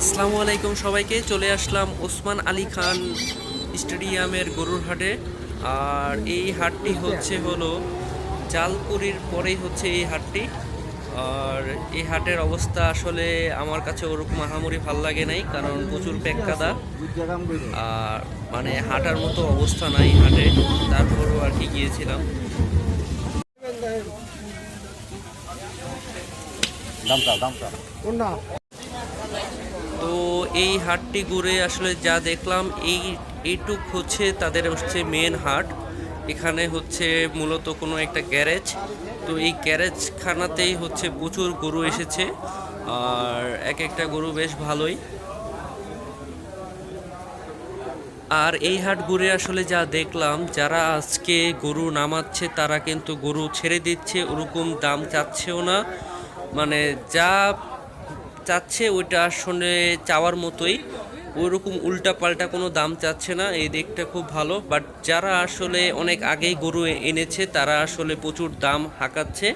আসসালামু আলাইকুম সবাইকে। চলে আসলাম ওসমান আলী খান স্টেডিয়ামের গরুর হাটে। আর এই হাটটি হলো জালকুড়ির পরেই হচ্ছে এই হাটটি। আর এই হাটের অবস্থা আসলে আমার কাছে ওরকম আহামরি ভাল লাগে নাই, কারণ প্রচুর পেক্কাদা আর মানে হাঁটার মতো অবস্থা নাই হাটে। তারপরও আর কি গিয়েছিলাম। তো এই হাটটি ঘুরে আসলে যা দেখলাম, এইটুক হচ্ছে তাদের হচ্ছে মেন হাট। এখানে হচ্ছে মূলত কোনো একটা গ্যারেজ। তো এই গ্যারেজখানাতেই হচ্ছে প্রচুর গরু এসেছে, আর এক একটা গরু বেশ ভালোই। আর এই হাট ঘুরে আসলে যা দেখলাম, যারা আজকে গরু নামাচ্ছে তারা কিন্তু গরু ছেড়ে দিচ্ছে, ওরকম দাম চাচ্ছেও না। মানে যা চাচ্ছে ওইটা আসলে চাওয়ার মতোই, ওইরকম উল্টা পাল্টা কোনো দাম চাচ্ছে না। এই দিকটা খুব ভালো। বাট যারা আসলে অনেক আগেই গরু এনেছে তারা আসলে প্রচুর দাম হাঁকাচ্ছে,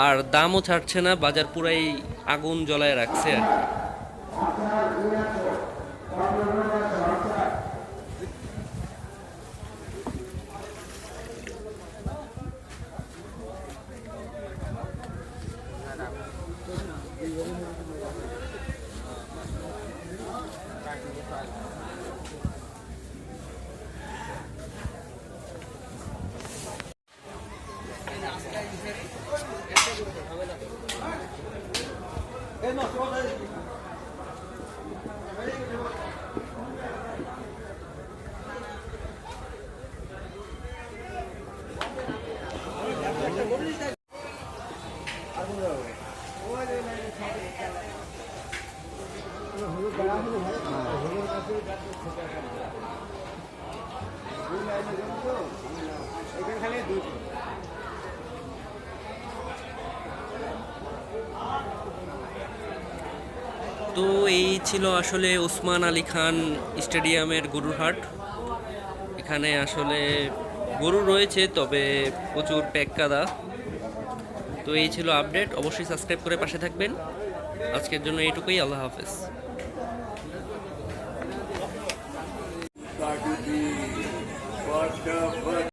আর দামও ছাড়ছে না, বাজার পুরাই আগুন জ্বলায় রাখছে আর কি। তো এই ছিল আসলে ওসমান আলী খান স্টেডিয়ামের গরুর হাট। এখানে আসলে গরু রয়েছে, তবে প্রচুর প্যাক্কাদা। তো এই ছিল আপডেট। অবশ্যই সাবস্ক্রাইব করে পাশে থাকবেন। আজকের জন্য এইটুকুই। আল্লাহ হাফেজ।